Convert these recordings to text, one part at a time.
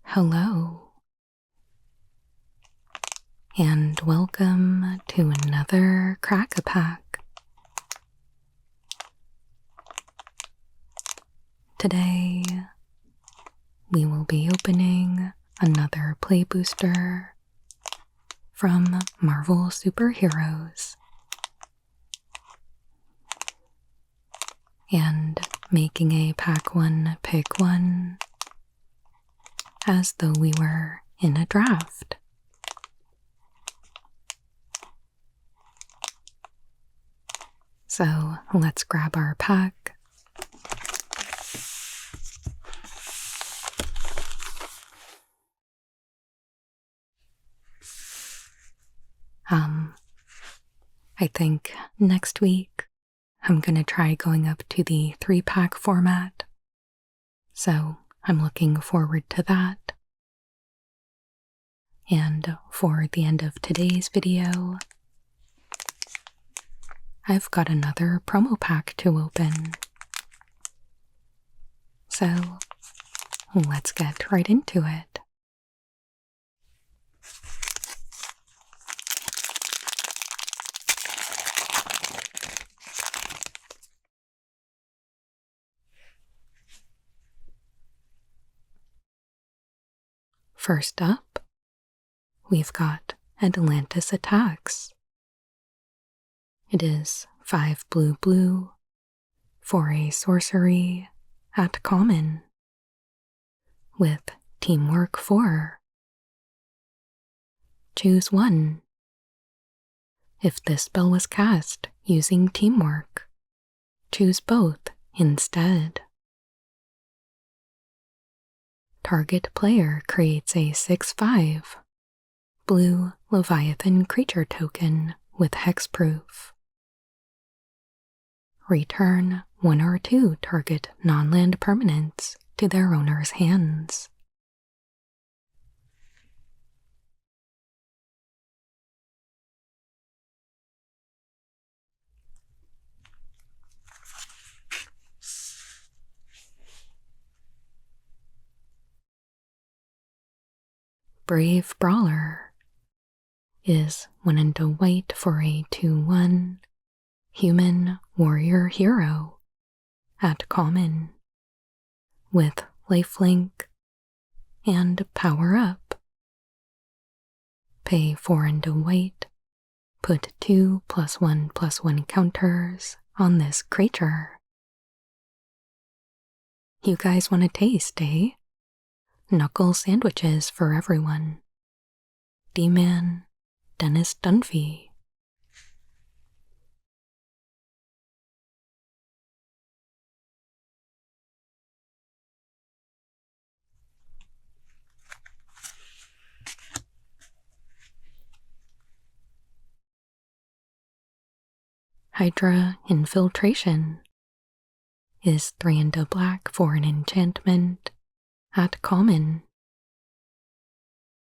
Hello, and welcome to another Crack-a-Pack. Today, we will be opening another play booster from Marvel Superheroes and making a pack one pick one as though we were in a draft. So let's grab our pack. I think next week I'm gonna try going up to the 3-pack format. So I'm looking forward to that. And for the end of today's video, I've got another promo pack to open. So let's get right into it. First up, we've got Atlantis Attacks. It is 5 blue for a sorcery at common with Teamwork 4. Choose one. If this spell was cast using Teamwork, choose both instead. Target player creates a 6/5 blue Leviathan creature token with hexproof. Return 1 or 2 target non-land permanents to their owner's hands. Brave Brawler is 1 and a white for a 2/1 human warrior hero at common with lifelink and power up. Pay 4 and a white, put 2 +1/+1 counters on this creature. You guys want a taste, eh? Knuckle sandwiches for everyone. D-Man, Dennis Dunphy. Hydra Infiltration is 3 and a black for an enchantment at common.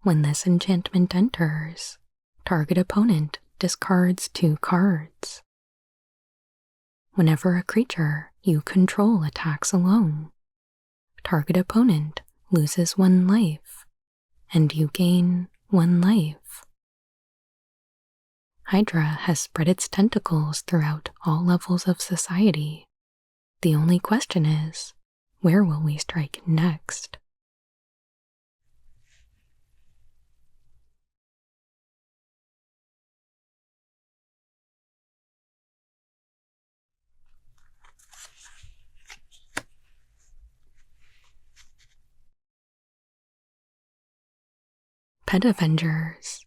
When this enchantment enters, target opponent discards 2 cards. Whenever a creature you control attacks alone, target opponent loses 1 life, and you gain 1 life. Hydra has spread its tentacles throughout all levels of society. The only question is, where will we strike next? Pet Avengers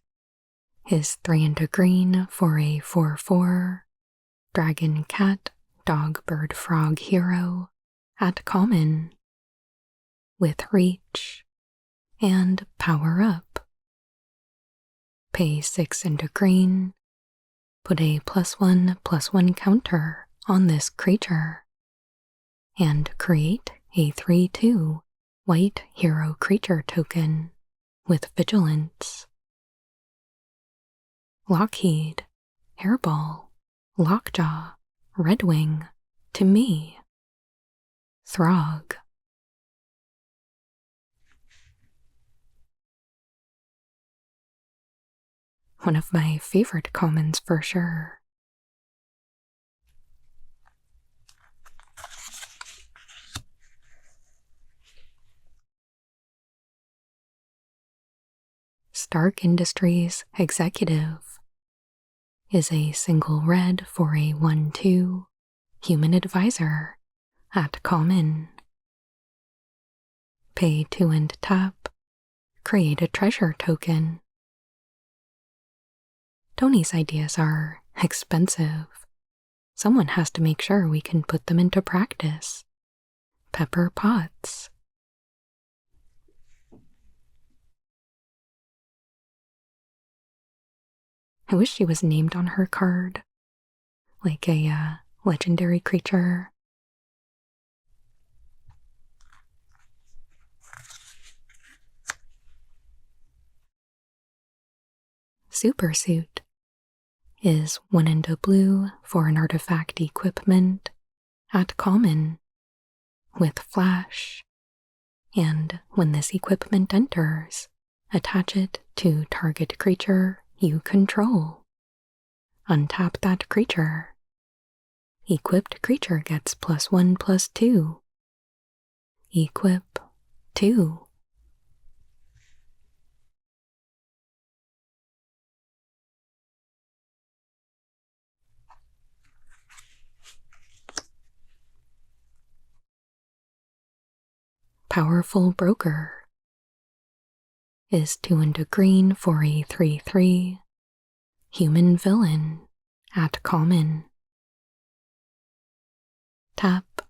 is 3 and a green for a 4/4 dragon cat dog bird frog hero at common with reach and power up. Pay 6 and a green, put a +1/+1 counter on this creature, and create a 3/2 white hero creature token with vigilance. Lockheed Hairball, Lockjaw, Redwing, to me, Throg. One of my favorite commons for sure. Stark Industries Executive is a single red for a 1/2 human advisor at common. Pay 2 and tap, create a treasure token. Tony's ideas are expensive. Someone has to make sure we can put them into practice. Pepper Potts. I wish she was named on her card, like a legendary creature. Supersuit is 1 and a blue for an artifact equipment at common with flash, and when this equipment enters, attach it to target creature you control. Untap that creature. Equipped creature gets +1/+2. Equip 2. Powerful Broker is 2 and a green for a 3/3 human villain at common. Tap.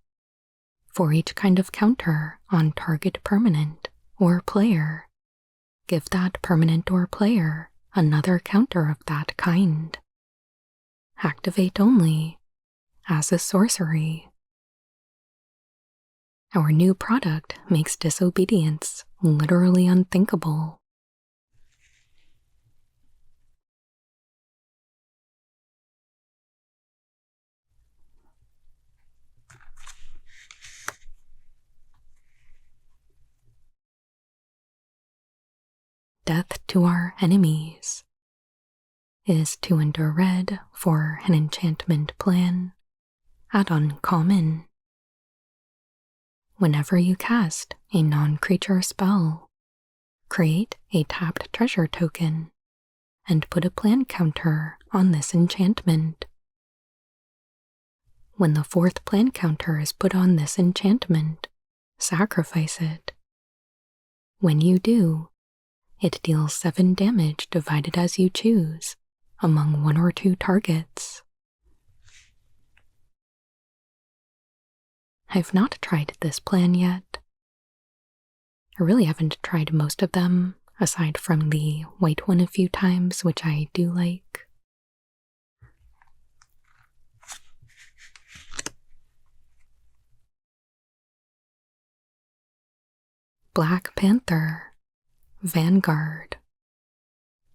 For each kind of counter on target permanent or player, give that permanent or player another counter of that kind. Activate only as a sorcery. Our new product makes disobedience literally unthinkable. Death to Our Enemies is 2 and a red for an enchantment plan at uncommon. Whenever you cast a non-creature spell, create a tapped treasure token and put a plan counter on this enchantment. When the 4th plan counter is put on this enchantment, sacrifice it. When you do, it deals 7 damage divided as you choose among 1 or 2 targets. I've not tried this plan yet. I really haven't tried most of them, aside from the white one a few times, which I do like. Black Panther Vanguard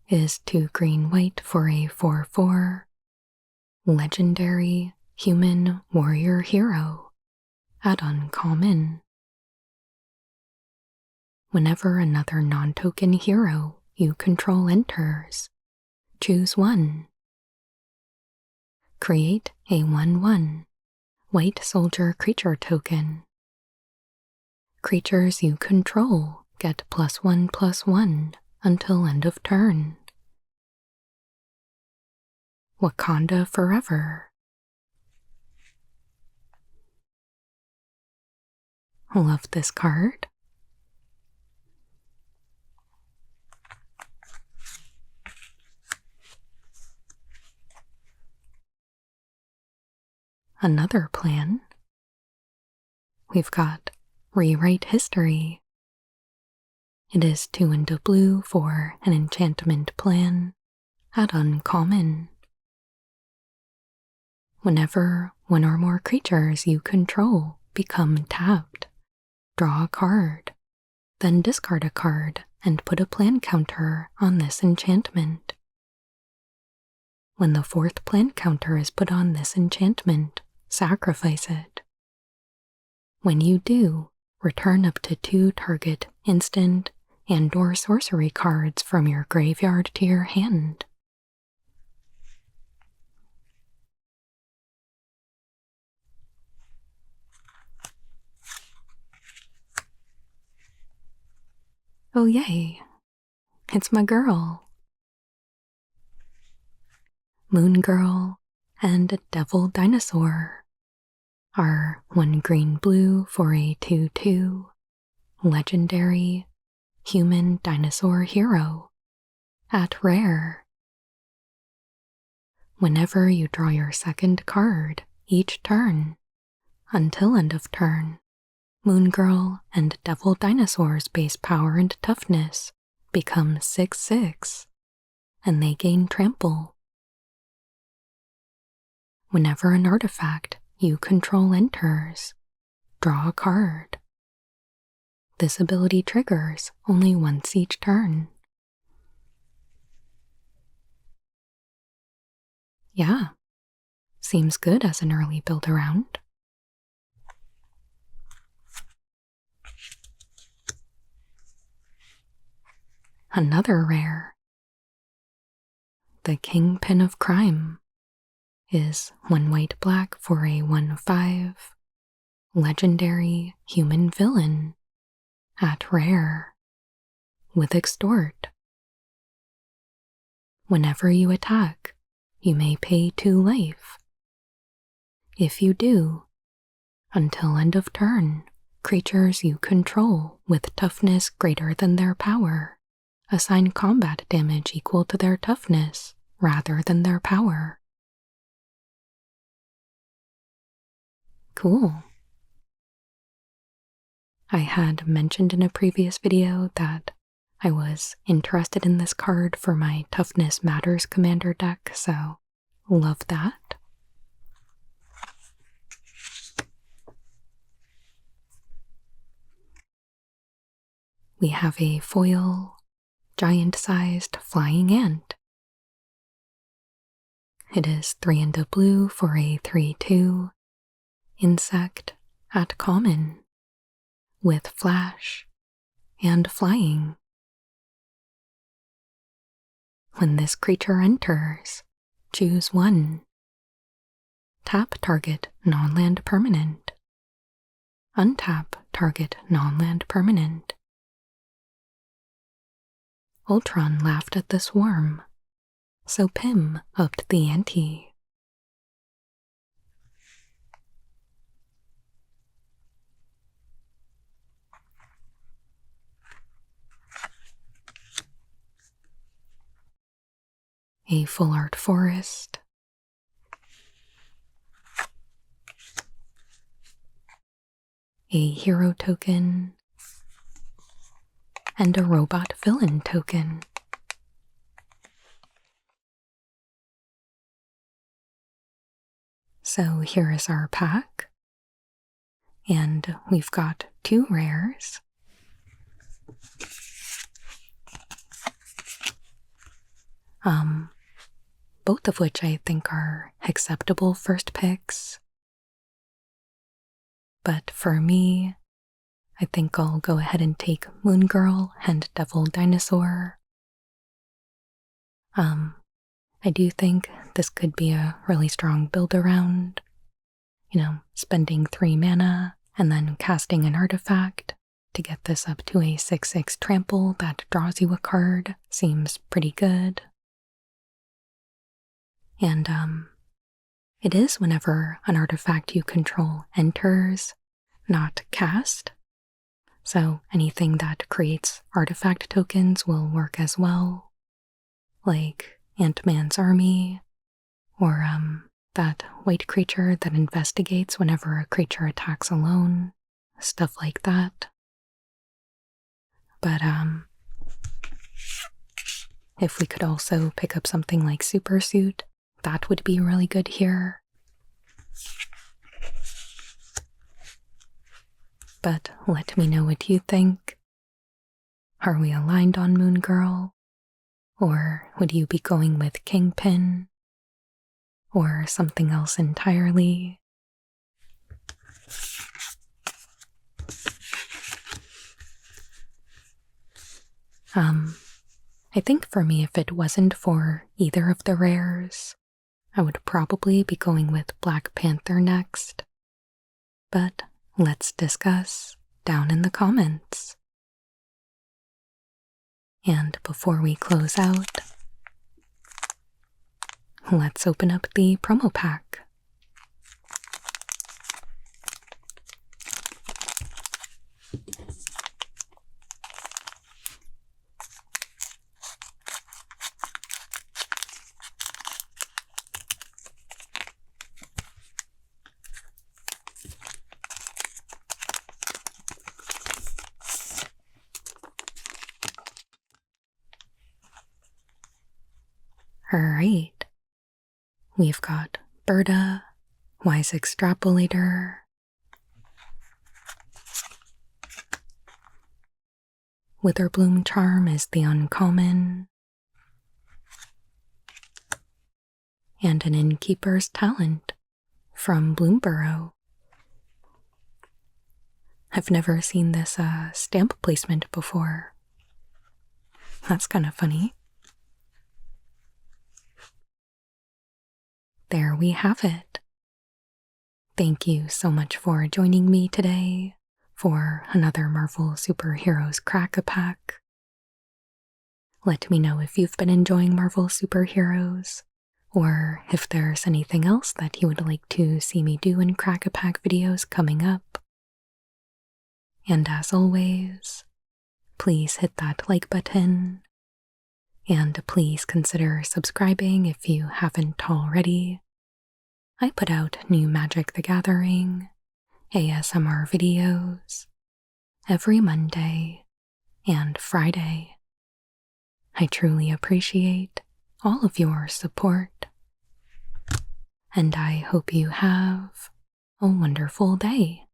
is 2 green-white for a 4/4 legendary human warrior hero at uncommon. Whenever another non-token hero you control enters, choose 1. Create a 1/1 white soldier creature token. Creatures you control get +1/+1 until end of turn. Wakanda Forever. Love this card. Another plan. We've got Rewrite History. It is 2 and a blue for an enchantment plan at uncommon. Whenever 1 or more creatures you control become tapped, draw a card, then discard a card and put a plan counter on this enchantment. When the 4th plant counter is put on this enchantment, sacrifice it. When you do, return up to 2 target instant and/or sorcery cards from your graveyard to your hand. Oh yay, it's my girl. Moon Girl and Devil Dinosaur are 1 green-blue for a 2/2 legendary human dinosaur hero at rare. Whenever you draw your 2nd card each turn, until end of turn, Moon Girl and Devil Dinosaur's base power and toughness become 6/6, and they gain trample. Whenever an artifact you control enters, draw a card. This ability triggers only once each turn. Yeah, seems good as an early build around. Another rare. The Kingpin of Crime is 1 white-black for a 1/5 legendary human villain at rare with extort. Whenever you attack, you may pay 2 life. If you do, until end of turn, creatures you control with toughness greater than their power assign combat damage equal to their toughness rather than their power. Cool. I had mentioned in a previous video that I was interested in this card for my Toughness Matters commander deck, so love that. We have a foil, giant-sized flying ant. It is 3 and a blue for a 3/2 insect at common with flash and flying. When this creature enters, choose 1. Tap target non-land permanent. Untap target non-land permanent. Ultron laughed at the swarm, so Pym upped the ante. A full art forest, a hero token, and a robot villain token. So here is our pack, and we've got 2 rares. Both of which I think are acceptable first picks. But for me, I think I'll go ahead and take Moon Girl and Devil Dinosaur. I do think this could be a really strong build around. Spending 3 mana and then casting an artifact to get this up to a 6/6 trample that draws you a card seems pretty good. And it is whenever an artifact you control enters, not cast. So anything that creates artifact tokens will work as well, like Ant-Man's army, or that white creature that investigates whenever a creature attacks alone, stuff like that. But if we could also pick up something like Supersuit, that would be really good here. But let me know what you think. Are we aligned on Moon Girl? Or would you be going with Kingpin? or something else entirely. I think for me, if it wasn't for either of the rares, I would probably be going with Black Panther next. But let's discuss down in the comments. And before we close out, let's open up the promo pack. Alright, we've got Berta, Wise Extrapolator, Witherbloom Charm is the uncommon, and an Innkeeper's Talent from Bloomburrow. I've never seen this stamp placement before. That's kind of funny. There we have it. Thank you so much for joining me today for another Marvel Superheroes Crack-a-Pack. Let me know if you've been enjoying Marvel Superheroes, or if there's anything else that you would like to see me do in Crack-a-Pack videos coming up. And as always, please hit that like button, and please consider subscribing if you haven't already. I put out new Magic the Gathering, ASMR videos, every Monday and Friday. I truly appreciate all of your support, and I hope you have a wonderful day.